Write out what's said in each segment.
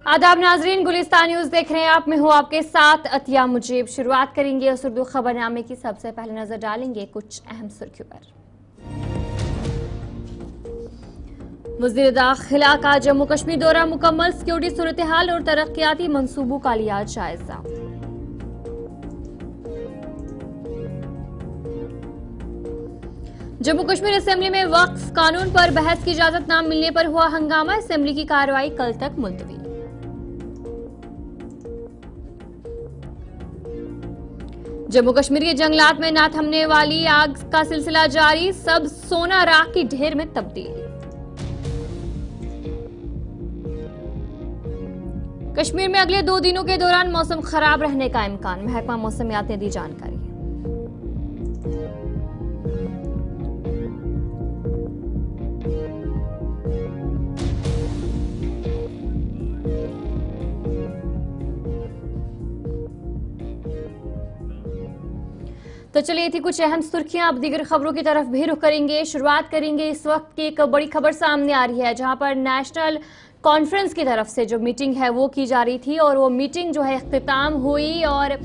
आदाब नाजरीन, गुलिस्तान न्यूज देख रहे हैं आप। मैं हूं आपके साथ अतिया मुजीब। शुरुआत करेंगे उस उर्दू खबरनामे की। सबसे पहले नजर डालेंगे कुछ अहम सुर्खियों पर। वज़ीर दाखिला का जम्मू कश्मीर दौरा मुकम्मल। सिक्योरिटी सूरत हाल और तरक्याती मंसूबों का लिया जायजा। जम्मू कश्मीर असेंबली में वक्फ कानून पर बहस की इजाजत न मिलने पर हुआ हंगामा। असेंबली की कार्रवाई कल तक मुलतवी। जम्मू कश्मीर के जंगलात में ना थमने वाली आग का सिलसिला जारी। सब सोना राख की ढेर में तब्दील। कश्मीर में अगले 2 दिनों के दौरान मौसम खराब रहने का इम्कान। महकमा मौसमियात ने दी जानकारी। तो चलिए थी कुछ अहम सुर्खियां। अब दीगर खबरों की तरफ भी रुख करेंगे। शुरुआत करेंगे इस वक्त की एक बड़ी खबर सामने आ रही है, जहां पर नेशनल कॉन्फ्रेंस की तरफ से जो मीटिंग है वो की जा रही थी और वो मीटिंग जो है इख्तिताम हुई और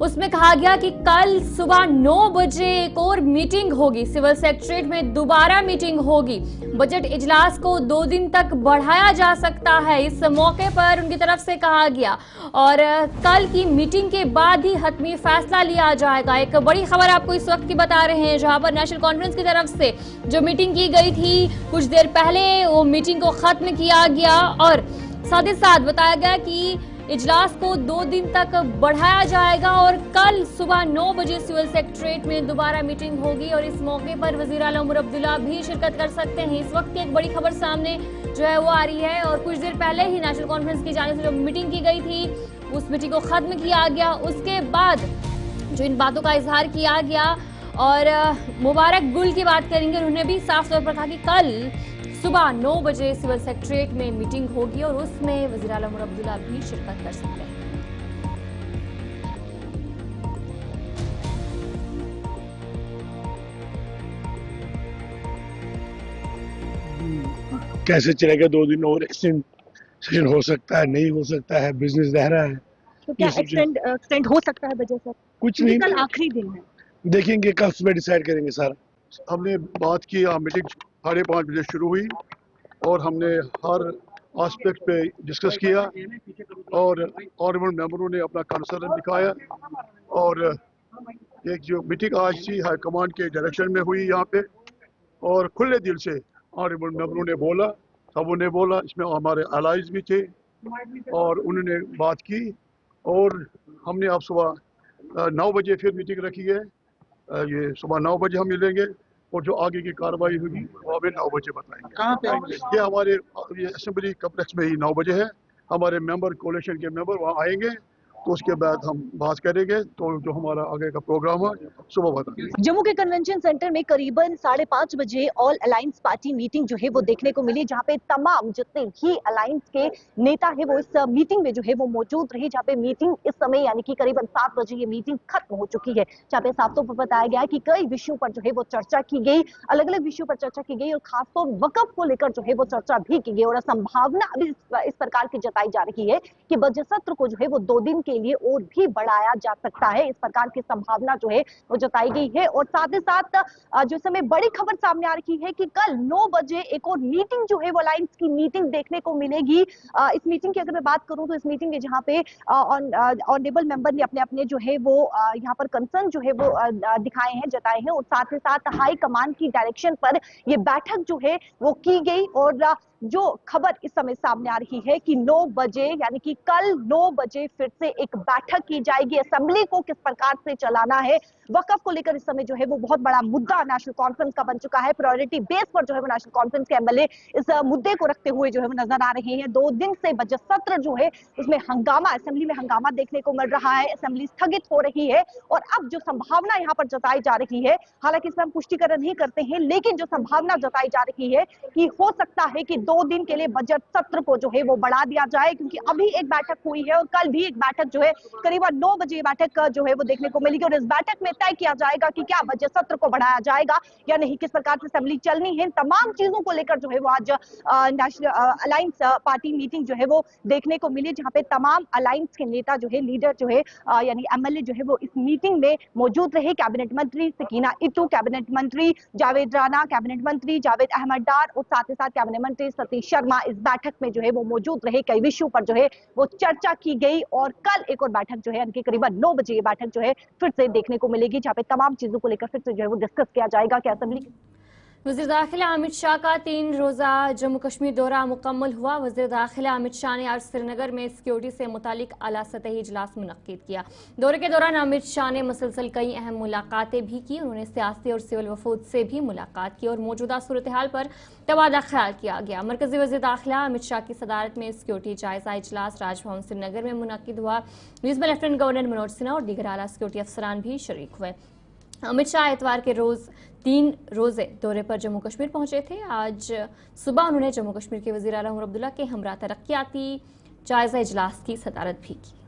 उसमें कहा गया कि कल सुबह 9 बजे एक और मीटिंग होगी। सिविल सेक्रेटरीट में दोबारा मीटिंग होगी। बजट इजलास को 2 दिन तक बढ़ाया जा सकता है, इस मौके पर उनकी तरफ से कहा गया। और कल की मीटिंग के बाद ही हतमी फैसला लिया जाएगा। एक बड़ी खबर आपको इस वक्त की बता रहे हैं, जहां पर नेशनल कॉन्फ्रेंस की तरफ से जो मीटिंग की गई थी कुछ देर पहले वो मीटिंग को खत्म किया गया और साथ ही साथ बताया गया कि इजलास को 2 दिन तक बढ़ाया जाएगा और कल सुबह 9 बजे सिविल सेक्रेटरीट में दोबारा मीटिंग होगी और इस मौके पर वजीर आला उमर अब्दुल्ला भी शिरकत कर सकते हैं। इस वक्त की एक बड़ी खबर सामने जो है वो आ रही है और कुछ देर पहले ही नेशनल कॉन्फ्रेंस की जाने से जो मीटिंग की गई थी उस मीटिंग को खत्म किया गया। उसके बाद जो इन बातों का इजहार किया गया और मुबारक गुल की बात करेंगे, उन्होंने भी साफ तौर पर कहा कि कल सुबह 9 बजे सिविल सेक्रेटरीट में मीटिंग होगी और उसमें वज़ीर आला उमर अब्दुल्ला भी शिरकत कर सकते हैं। कैसे चलेगा 2 दिन और सेशन हो सकता है, नहीं हो सकता है, बिजनेस रह रहा है। तो क्या एक्सटेंड हो सकता है बजट सर? कुछ नहीं, कल आखिरी दिन है, देखेंगे कल सुबह डिसाइड करेंगे सारा। हमने बात की, मीटिंग 5:30 बजे शुरू हुई और हमने हर एस्पेक्ट पे डिस्कस किया और ऑनरेबल मेंबरों ने अपना कंसर्न दिखाया और एक जो मीटिंग आज थी हाई कमांड के डायरेक्शन में हुई यहाँ पे और खुले दिल से ऑनरेबल मेंबरों ने बोला, सबों ने बोला, इसमें हमारे अलाइज भी थे और उन्होंने बात की और हमने अब सुबह 9 बजे फिर मीटिंग रखी है। ये सुबह 9 बजे हम मिलेंगे और जो आगे की कार्रवाई होगी वो हमें 9 बजे बताएंगे। कहाँ पे? ये हमारे ये असेंबली कम्प्लेक्स में ही 9 बजे है। हमारे मेंबर कोalition के मेंबर वहाँ आएंगे तो उसके बाद हम बात करेंगे। तो जो हमारा आगे का प्रोग्राम है सुबह बताएंगे। जम्मू के कन्वेंशन सेंटर में करीबन 5:30 बजे ऑल अलायंस पार्टी मीटिंग जो है वो देखने को मिली, जहाँ पे तमाम जितने भी अलायंस के नेता है वो इस मीटिंग में जो है वो मौजूद रहे। जहाँ पे मीटिंग इस समय यानी कि करीबन 7 बजे ये मीटिंग खत्म हो चुकी है। जहाँ पे साफ तौर पर बताया गया है कि कई विषयों पर जो है वो चर्चा की गई, अलग अलग विषयों पर चर्चा की गई और खासतौर वक्फ को लेकर जो है वो चर्चा भी की गई और संभावना अभी इस प्रकार की जताई जा रही है कि बजट सत्र को जो है वो 2 दिन के लिए और भी बढ़ाया जा सकता है। इस प्रकार की संभावना जो है वो जताई गई है और साथ ही साथ जो समय बड़ी खबर सामने आ रही है कि कल 9 बजे एक और मीटिंग जो है वो अलायंस की मीटिंग देखने को मिलेगी। इस मीटिंग की अगर मैं बात करूं तो इस मीटिंग में जहां पे ऑनरेबल मेंबर ने अपने अपने जो है वो यहाँ पर कंसर्न जो है वो दिखाए हैं, जताए हैं और साथ ही साथ हाई कमांड की डायरेक्शन पर ये बैठक जो है वो की गई और जो खबर इस समय सामने आ रही है कि 9 बजे यानी कि कल 9 बजे फिर से एक बैठक की जाएगी। असेंबली को किस प्रकार से चलाना है, वक्फ को लेकर इस समय जो है वो बहुत बड़ा मुद्दा नेशनल कॉन्फ्रेंस का बन चुका है। प्रायोरिटी बेस पर जो है वो नेशनल कॉन्फ्रेंस के एमएलए इस मुद्दे को रखते हुए जो है वो नजर आ रहे हैं। 2 दिन से बजट सत्र जो है उसमें हंगामा, असेंबली में हंगामा देखने को मिल रहा है, असेंबली स्थगित हो रही है और अब जो संभावना यहाँ पर जताई जा रही है, हालांकि इसमें हम पुष्टिकरण नहीं करते हैं, लेकिन जो संभावना जताई जा रही है कि हो सकता है कि 2 दिन के लिए बजट सत्र को जो है वो बढ़ा दिया जाए, क्योंकि अभी एक बैठक हुई है और कल भी एक बैठक जो है करीबन 9 बजे ये बैठक जो है वो देखने को मिलेगी और इस बैठक में तय किया जाएगा कि क्या बजट सत्र को बढ़ाया जाएगा या नहीं, किस प्रकार से असेंबली चलनी है। तमाम चीजों को लेकर जो है वो आज नेशनल अलायंस पार्टी मीटिंग जो है वो देखने को मिली, जहां पे तमाम अलायंस के नेता जो है, लीडर जो है यानी एमएलए जो है वो इस मीटिंग में मौजूद रहे। कैबिनेट मंत्री सकीना इत्तू, कैबिनेट मंत्री जावेद राणा, कैबिनेट मंत्री जावेद अहमद डार और साथ ही साथ कैबिनेट मंत्री सतीश शर्मा इस बैठक में जो है वो मौजूद रहे। कई विषयों पर जो है वो चर्चा की गई और कल एक और बैठक जो है उनकी करीबन 9 बजे ये बैठक जो है फिर से देखने को मिलेगी, जहां पे तमाम चीजों को लेकर फिर से जो है वो डिस्कस किया जाएगा कि असेंबली। वज़ीर दाखिला अमित शाह का 3 रोज़ा जम्मू कश्मीर दौरा मुकम्मल हुआ। वज़ीर दाखिला अमित शाह ने आज श्रीनगर में सिक्योरिटी से मुतालिक आला सतही इजलास मुनक्किद किया। दौरे के दौरान अमित शाह ने मुसलसल कई अहम मुलाकातें भी की। उन्होंने सियासी और सिविल वफूद से भी मुलाकात की और मौजूदा सूरत हाल पर तबादला ख्याल किया गया। मरकजी वज़ीर दाखिला अमित शाह की सदारत में सिक्योरिटी जायजा इजलास राजभवन श्रीनगर में मुनक्किद हुआ, जिसमें लेफ्टिनेंट गवर्नर मनोज सिन्हा और दीगर आला सिक्योरिटी अफसरान भी शरीक हुए। अमित शाह इतवार के रोज 3 रोजे दौरे पर जम्मू कश्मीर पहुंचे थे। आज सुबह उन्होंने जम्मू कश्मीर के वज़ीर आला उमर अब्दुल्ला के हमरा तरक्याती जायजा इजलास की सदारत भी की।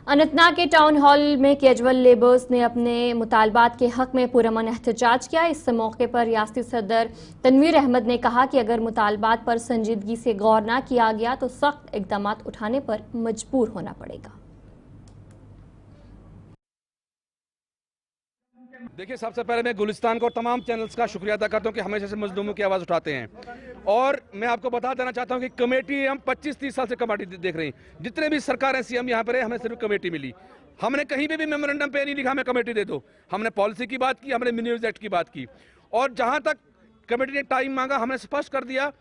अनंतनाग के टाउन हॉल में कैजुअल लेबर्स ने अपने मुतालबात के हक में पुरअमन एहतजाज किया। इस मौके पर रियासती सदर तनवीर अहमद ने कहा कि अगर मुतालबात पर संजीदगी से गौर न किया गया तो सख्त इक़दाम उठाने पर मजबूर होना पड़ेगा। देखिए, सबसे पहले मैं गुलिस्तान को और तमाम चैनल्स का शुक्रिया अदा करता हूं कि हमेशा से मजलूमों की आवाज़ उठाते हैं। और मैं आपको बता देना चाहता हूं कि कमेटी हम 25-30 साल से कमेटी देख रहे हैं। जितने भी सरकारें सीएम यहाँ पर है, हमें सिर्फ कमेटी मिली। हमने कहीं पे भी मेमोरेंडम पे नहीं लिखा हमें कमेटी दे दो। हमने पॉलिसी की बात की, हमने मिनिमम एक्ट की बात की और जहाँ तक कमेटी ने टाइम मांगा हमने स्पष्ट कर दिया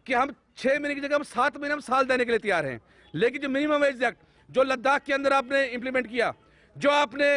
कि हम 6 महीने की जगह हम 7 महीने हम साल देने के लिए तैयार हैं। लेकिन जो मिनिमम वेज एक्ट जो लद्दाख के अंदर आपने इंप्लीमेंट किया, जो आपने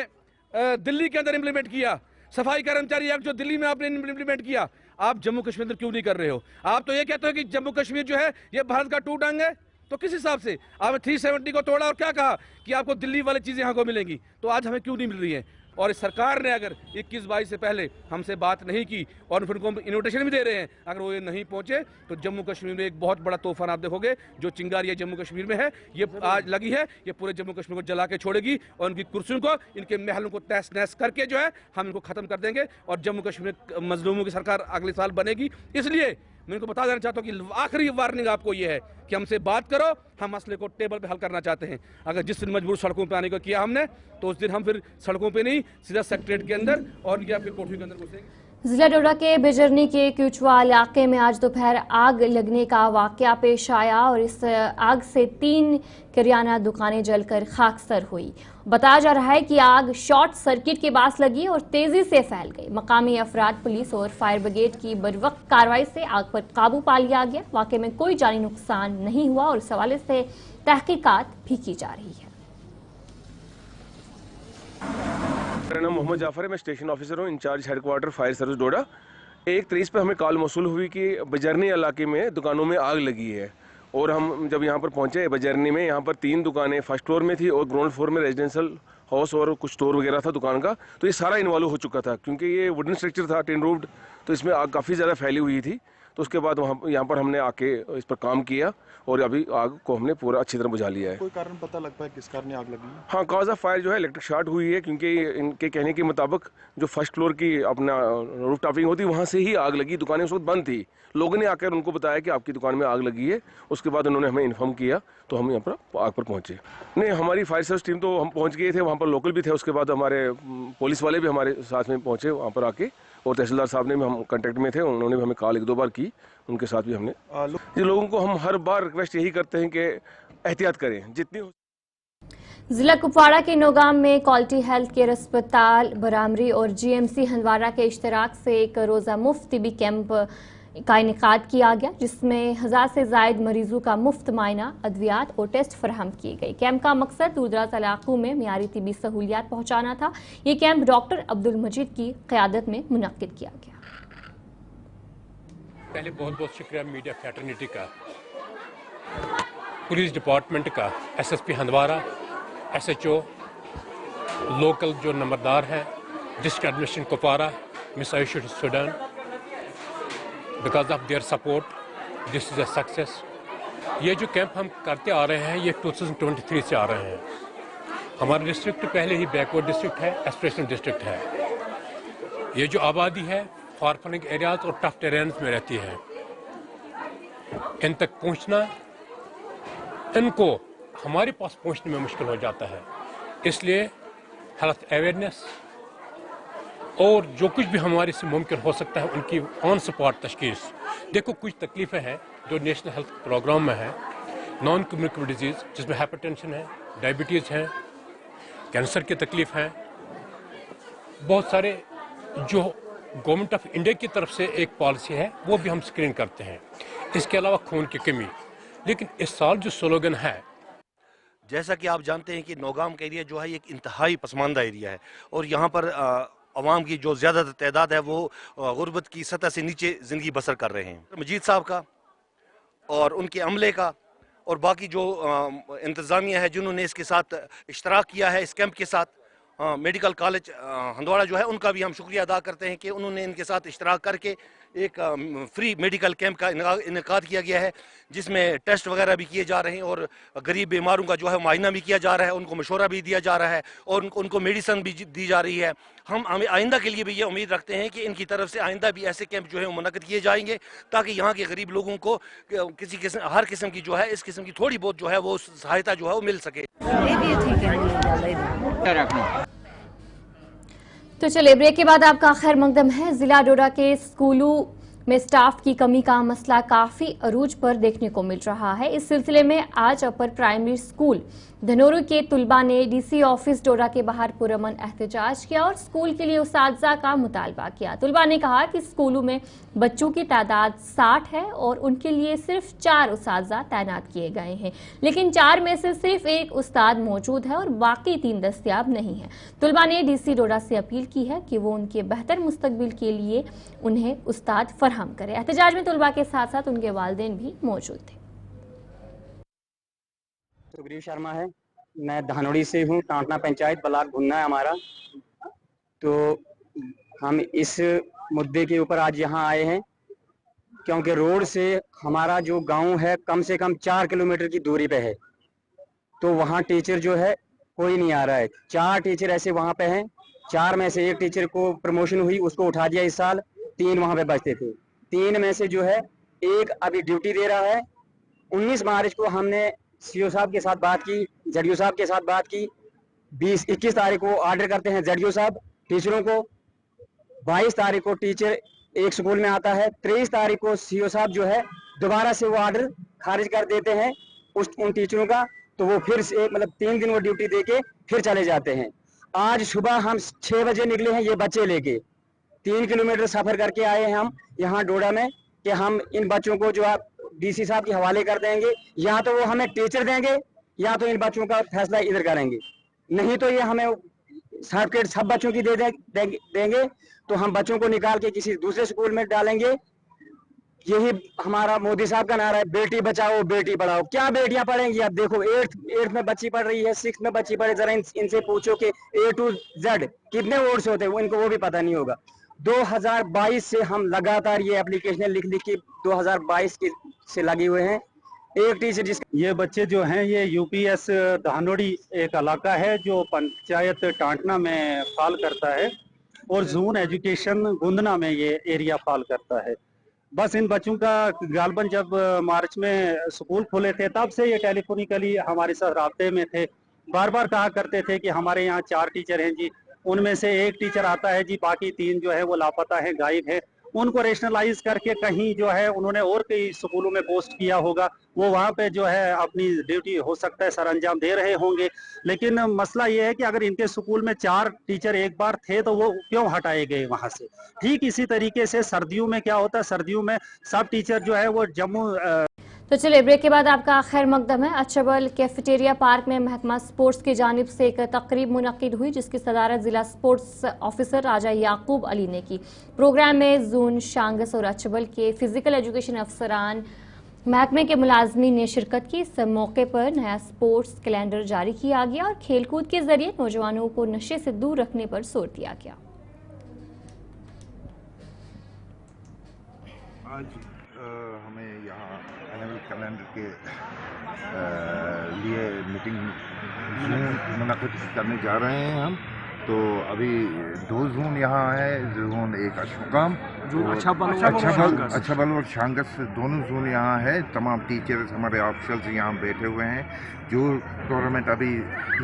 दिल्ली के अंदर इंप्लीमेंट किया, सफाई कर्मचारी एक्ट जो दिल्ली में आपने इंप्लीमेंट किया, आप जम्मू कश्मीर में क्यों नहीं कर रहे हो? आप तो ये कहते हो कि जम्मू कश्मीर जो है ये भारत का टूट अंग है। तो किस हिसाब से आपने 370 को तोड़ा और क्या कहा कि आपको दिल्ली वाली चीजें यहाँ को मिलेंगी? तो आज हमें क्यों नहीं मिल रही है? और इस सरकार ने अगर 21-22 से पहले हमसे बात नहीं की और फिर उनको इन्विटेशन भी दे रहे हैं, अगर वो ये नहीं पहुंचे तो जम्मू कश्मीर में एक बहुत बड़ा तूफान आप देखोगे। जो चिंगारी जम्मू कश्मीर में है, ये आज लगी है, ये पूरे जम्मू कश्मीर को जला के छोड़ेगी और उनकी कुर्सियों को, इनके महलों को तहस नहस करके जो है हम इनको खत्म कर देंगे और जम्मू कश्मीर में मजलूमों की सरकार अगले साल बनेगी। इसलिए मैं इनको बता देना चाहता हूँ कि आखिरी वार्निंग आपको ये है कि हमसे बात करो, हम मसले को टेबल पे हल करना चाहते हैं। अगर जिस दिन मजबूर सड़कों पे आने को किया हमने, तो उस दिन हम फिर सड़कों पे नहीं, सीधा सेक्रेटरीट के अंदर और या फिर कोठरी के अंदर घुसेंगे। जिला डोडा के बिजरनी के क्यूचवा इलाके में आज दोपहर आग लगने का वाकया पेश आया और इस आग से 3 किराना दुकानें जलकर खाकसर हुई। बताया जा रहा है कि आग शॉर्ट सर्किट के बास लगी और तेजी से फैल गई। मकामी अफराद, पुलिस और फायर ब्रिगेड की बरवक्त कार्रवाई से आग पर काबू पा लिया गया। वाकये में कोई जानी नुकसान नहीं हुआ और इस हवाले से तहकीकात भी की जा रही है। मेरा नाम मोहम्मद जाफर है, मैं स्टेशन ऑफिसर हूँ, इंचार्ज हेडक्वार्टर फायर सर्विस डोडा। 1:30 पे हमें कॉल मौसूल हुई कि बजरनी इलाके में दुकानों में आग लगी है और हम जब यहाँ पर पहुँचे बजरनी में, यहाँ पर 3 दुकानें फर्स्ट फ्लोर में थी और ग्राउंड फ्लोर में रेजिडेंशियल हाउस और कुछ स्टोर वगैरह था दुकान का। तो ये सारा इन्वॉल्व हो चुका था क्योंकि ये वुडन स्ट्रक्चर था, टिन रूफ्ड, तो इसमें आग काफ़ी ज़्यादा फैली हुई थी। तो उसके बाद यहाँ पर हमने आके इस पर काम किया और अभी आग को हमने पूरा अच्छी तरह बुझा लिया है। कोई कारण पता लग पाया किस कारण आग लगी? हाँ, कॉज ऑफ फायर जो है इलेक्ट्रिक शॉर्ट हुई है क्योंकि इनके कहने के मुताबिक जो फर्स्ट फ्लोर की अपना रूफ टॉपिंग होती है वहाँ से ही आग लगी। दुकानें उस वक्त बंद थी। लोगों ने आकर उनको बताया कि आपकी दुकान में आग लगी है। उसके बाद उन्होंने हमें इन्फॉर्म किया तो हम यहाँ पर आग पर पहुँचे। नहीं, हमारी फायर सर्विस टीम तो हम पहुँच गए थे, वहाँ पर लोकल भी थे। उसके बाद हमारे पुलिस वाले भी हमारे साथ में पहुँचे वहाँ पर आके और तहसीलदार साहब ने भी हम कांटेक्ट में थे, उन्होंने भी हमें कॉल 1-2 बार की, उनके साथ भी हमने। ये लोगों को हम हर बार रिक्वेस्ट यही करते हैं कि एहतियात करें जितनी। जिला कुपवाड़ा के नौगाम में क्वालिटी हेल्थ केयर अस्पताल बरामरी और जीएमसी हंदवाड़ा के इश्तराक से एक रोज़ा मुफ्त तिबी कैंप का इनेकाद किया गया, जिसमें 1000 से ज़ायद मरीजों का मुफ्त मायना, अद्वियात और टेस्ट फराहम किए गए। कैंप का मकसद दूरदराज इलाकों में मियारी तिबी सहूलियात पहुँचाना था। ये कैंप डॉक्टर अब्दुल मजीद की क़यादत में मुनक्किद किया गया। पहले बहुत बहुत शुक्रिया मीडिया फ्रेटर्निटी का, पुलिस डिपार्टमेंट का, एसएसपी हंदवाड़ा SHO, लोकल जो नंबरदार हैं, district administration Kupwara, miss Ayusha Sudan, because of their support this is a success. ये जो कैंप हम करते आ रहे हैं ये 2023 से आ रहे हैं। हमारा डिस्ट्रिक्ट पहले ही बैकवर्ड डिस्ट्रिक्ट है, एस्पिरेशनल डिस्ट्रिक्ट है। ये जो आबादी है फार-फ्लंग एरियाज और टफ टेरेन्स में रहती है, इन तक पहुंचना, इनको हमारे पास पहुंचने में मुश्किल हो जाता है। इसलिए हेल्थ अवेयरनेस और जो कुछ भी हमारे से मुमकिन हो सकता है उनकी ऑन स्पॉट तशखीस। देखो कुछ तकलीफ़ें हैं जो नेशनल हेल्थ प्रोग्राम में है, नॉन कम्युनिकेबल डिजीज़ जिसमें हाइपरटेंशन है, डायबिटीज़ है, कैंसर की तकलीफ़ है, बहुत सारे जो गवर्नमेंट ऑफ इंडिया की तरफ से एक पॉलिसी है वो भी हम स्क्रीन करते हैं। इसके अलावा खून की कमी। लेकिन इस साल जो स्लोगन है, जैसा कि आप जानते हैं कि नौगाम का एरिया जो है एक इंतहाई पसमानदा एरिया है और यहाँ पर अवाम की जो ज़्यादातर तादाद है वो गुर्बत की सतह से नीचे ज़िंदगी बसर कर रहे हैं। मजीद साहब का और उनके अमले का और बाकी जो इंतज़ामिया है जिन्होंने इसके साथ इश्तराक किया है इस कैंप के साथ, मेडिकल कॉलेज हंदवाड़ा जो है उनका भी हम शुक्रिया अदा करते हैं कि उन्होंने इनके साथ इश्तराक करके एक फ्री मेडिकल कैंप का इनेकाद किया गया है जिसमें टेस्ट वगैरह भी किए जा रहे हैं और गरीब बीमारों का जो है मुआयना भी किया जा रहा है, उनको मशवरा भी दिया जा रहा है और उनको मेडिसन भी दी जा रही है। हम आइंदा के लिए भी ये उम्मीद रखते हैं कि इनकी तरफ से आइंदा भी ऐसे कैंप जो है मुनक़्क़िद किए जाएंगे ताकि यहाँ के गरीब लोगों को हर किस्म की जो है इस किस्म की थोड़ी बहुत जो है वो सहायता जो है वो मिल सके। तो चलिए ब्रेक के बाद आपका खैर मकदम है। जिला डोडा के स्कूलों में स्टाफ की कमी का मसला काफी अरूज पर देखने को मिल रहा है। इस सिलसिले में आज अपर प्राइमरी स्कूल धनोरू के तुलबा ने डीसी ऑफिस डोडा के बाहर पुरअमन एहतजाज किया और स्कूल के लिए उस्तादजा का मुतालबा किया। तुलबा ने कहा कि स्कूलों में बच्चों की तादाद 60 है और उनके लिए सिर्फ 4 उस्तादजा तैनात किए गए हैं, लेकिन 4 में से सिर्फ 1 उस्ताद मौजूद है और बाकी 3 दस्तयाब नहीं है। तुलबा ने डीसी डोडा से अपील की है कि वो उनके बेहतर मुस्तकबिल के लिए उन्हें उस्ताद फराहम करे। एहतजाज में तुलबा के साथ साथ उनके वालिदैन भी मौजूद थे। सुग्रीव शर्मा है, मैं धानोड़ी से हूँ, टांटना पंचायत ब्लॉक भुन्ना है हमारा। तो हम इस मुद्दे के ऊपर आज यहाँ आए हैं क्योंकि रोड से हमारा जो गांव है कम से कम 4 किलोमीटर की दूरी पे है। तो वहाँ टीचर जो है कोई नहीं आ रहा है। 4 टीचर ऐसे वहाँ पे हैं, 4 में से 1 टीचर को प्रमोशन हुई, उसको उठा दिया इस साल, 3 वहाँ पे बचते थे। 3 में से जो है 1 अभी ड्यूटी दे रहा है। 19 मार्च को हमने सीओ साहब के साथ बात की, जडीओ साहब के साथ बात की। 21 तारीख को ऑर्डर करते हैं जडीओ साहब टीचरों को। 22 तारीख को टीचर एक स्कूल में आता है। 23 तारीख को सीओ साहब जो है दोबारा से वो ऑर्डर खारिज कर देते हैं उन टीचरों का। तो वो फिर से मतलब 3 दिन वो ड्यूटी दे के फिर चले जाते हैं। आज सुबह हम 6 बजे निकले हैं ये बच्चे लेके, 3 किलोमीटर सफर करके आए हैं हम यहाँ डोडा में कि हम इन बच्चों को जो आप डीसी साहब के हवाले कर देंगे, या तो वो हमें टीचर देंगे या तो इन बच्चों का फैसला इधर करेंगे, नहीं तो ये हमें सर्टिफिकेट सब बच्चों की देंगे तो हम बच्चों को निकाल के किसी दूसरे स्कूल में डालेंगे। यही हमारा मोदी साहब का नारा है, बेटी बचाओ बेटी पढ़ाओ। क्या बेटियां पढ़ेंगी? अब देखो 8th में बच्ची पढ़ रही है, 6th में बच्ची पढ़े, जरा इनसे पूछो कि A to Z कितने वर्ड्स होते हैं, इनको वो भी पता नहीं होगा। 2022 से हम लगातार ये एप्लीकेशन लिख के 2022 से लगे हुए हैं। एक टीचर ये बच्चे जो हैं ये यूपीएस धानोड़ी एक इलाका है जो पंचायत टांटना में फाल करता है और जोन एजुकेशन गुंदना में ये एरिया फाल करता है। बस इन बच्चों का गालबन जब मार्च में स्कूल खोले थे तब से ये टेलीफोनिकली हमारे साथ राब्ते में थे, बार बार कहा करते थे कि हमारे यहाँ 4 टीचर हैं जी, उनमें से 1 टीचर आता है जी, बाकी 3 जो है वो लापता है, गायब है। उनको रेशनलाइज करके कहीं जो है उन्होंने और कई स्कूलों में पोस्ट किया होगा, वो वहाँ पे जो है अपनी ड्यूटी हो सकता है सर अंजाम दे रहे होंगे। लेकिन मसला ये है कि अगर इनके स्कूल में 4 टीचर एक बार थे तो वो क्यों हटाए गए वहाँ से। ठीक इसी तरीके से सर्दियों में क्या होता है, सर्दियों में सब टीचर जो है वो जम्मू। तो चलिए ब्रेक के बाद आपका खैर मकदम है। अचबल कैफेटेरिया पार्क में महकमा स्पोर्ट्स की जानिब से एक तकरीब मुनक्किद हुई जिसकी सदारत जिला स्पोर्ट्स ऑफिसर राजा याकूब अली ने की। प्रोग्राम में जोन शांगस और अचबल के फिजिकल एजुकेशन अफसरान, महकमे के मुलाजमीन ने शिरकत की। इस मौके पर नया स्पोर्ट्स कैलेंडर जारी किया गया और खेलकूद के जरिए नौजवानों को नशे से दूर रखने पर जोर दिया गया। आज हमें यहाँ एनुअल कैलेंडर के लिए मीटिंग मुनक़िद करने जा रहे हैं हम। तो अभी 2 जोन यहाँ है। जोन एक अशफाकाम अच्छा बल और शांगस दोनों जोन यहाँ है। तमाम टीचर्स हमारे ऑफिसर्स यहाँ बैठे हुए हैं। जो टूर्नामेंट अभी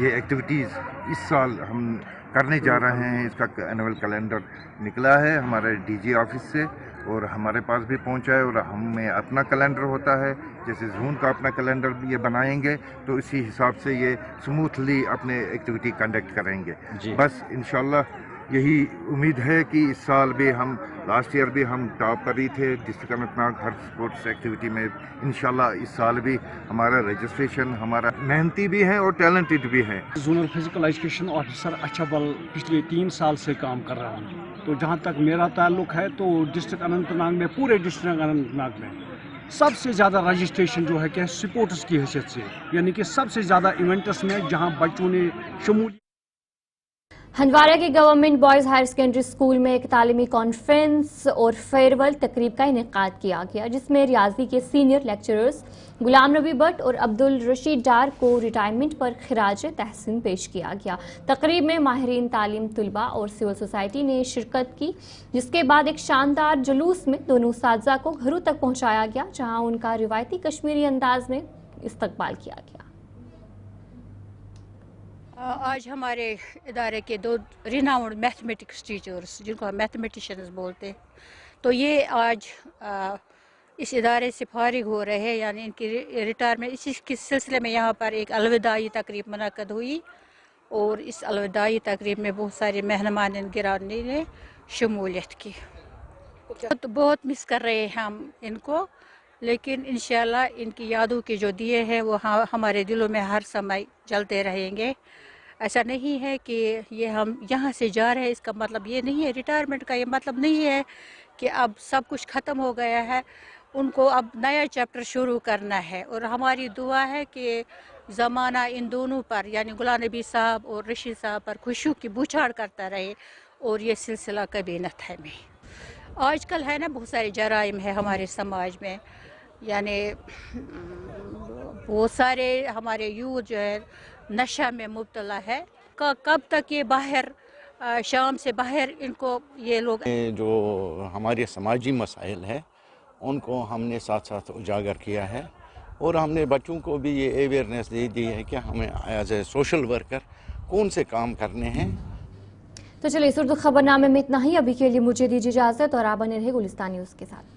ये एक्टिविटीज़ इस साल हम करने जा रहे हैं, इसका एनुअल कैलेंडर निकला है हमारे डीजी ऑफिस से और हमारे पास भी पहुंचा है। और हमें अपना कैलेंडर होता है, जैसे जून का अपना कैलेंडर भी ये बनाएंगे तो इसी हिसाब से ये स्मूथली अपने एक्टिविटी कंडक्ट करेंगे। बस इंशाल्लाह यही उम्मीद है कि इस साल भी हम, लास्ट ईयर भी हम टॉप पर ही थे डिस्ट्रिक्ट अनंतनाग हर स्पोर्ट्स एक्टिविटी में। इंशाल्लाह इस साल भी हमारा रजिस्ट्रेशन, हमारा मेहनती भी है और टैलेंटेड भी है। जोनल फिजिकल एजुकेशन ऑफिसर अच्छा बल पिछले 3 साल से काम कर रहा हूँ। तो जहाँ तक मेरा ताल्लुक है तो डिस्ट्रिक्ट अनंतनाग में, पूरे डिस्ट्रिक्ट अनंतनाग में सबसे ज़्यादा रजिस्ट्रेशन जो है क्या सपोर्टर्स की हैसियत से, यानी कि सबसे ज़्यादा इवेंट्स में जहाँ बच्चों ने शमूलियत। हंदवाड़ा के government boys higher secondary school में एक तालीमी कॉन्फ्रेंस और फेयरवेल तकरीब का इनेकाद किया गया, जिसमें रियाजी के सीनियर लेक्चरर्स गुलाम नबी भट्ट और अब्दुल रशीद डार को रिटायरमेंट पर खिराज तहसीन पेश किया गया। तकरीब में माहिरीन तालीम, तुलबा और सिविल सोसाइटी ने शिरकत की, जिसके बाद एक शानदार जुलूस में दोनों उस्ताज़ा को घरों तक पहुँचाया गया, जहाँ उनका रिवायती कश्मीरी अंदाज में इस्तकबाल किया गया। आज हमारे इदारे के 2 रिनाउंड मैथमेटिक्स टीचर्स, जिनको हम मैथमेटिशियंस बोलते हैं, तो ये आज इस इदारे से फारिग हो रहे हैं, यानी इनकी रिटायरमेंट। इसी के सिलसिले में यहाँ पर एक अलविदाई तकरीब मुनक़्क़द हुई और इस अलविदाई तकरीब में बहुत सारे मेहमान गिरानी ने शमूलियत की। बहुत मिस कर रहे हैं हम इनको, लेकिन इंशाल्लाह इनकी यादों के जो दिए हैं वो हमारे दिलों में हर समय जलते रहेंगे। ऐसा नहीं है कि ये हम यहाँ से जा रहे हैं, इसका मतलब ये नहीं है, रिटायरमेंट का ये मतलब नहीं है कि अब सब कुछ ख़त्म हो गया है। उनको अब नया चैप्टर शुरू करना है और हमारी दुआ है कि ज़माना इन दोनों पर, यानी गुलाम नबी साहब और रशीद साहब पर खुशियों की बौछार करता रहे और ये सिलसिला कभी न थमे। आजकल है ना बहुत सारे जराइम है हमारे समाज में, यानी बहुत सारे हमारे यूथ जो है नशा में मुब्तला है। कब तक ये बाहर, शाम से बाहर इनको ये लोग, जो हमारे समाजी मसाइल है उनको हमने साथ साथ उजागर किया है और हमने बच्चों को भी ये अवेयरनेस दे दी है कि हमें एज ए सोशल वर्कर कौन से काम करने हैं। तो चलिए इस उर्दू खबरनामे में इतना ही। अभी के लिए मुझे दीजिए इजाज़त और आप बने रहे गुलिस्तान न्यूज़ के साथ।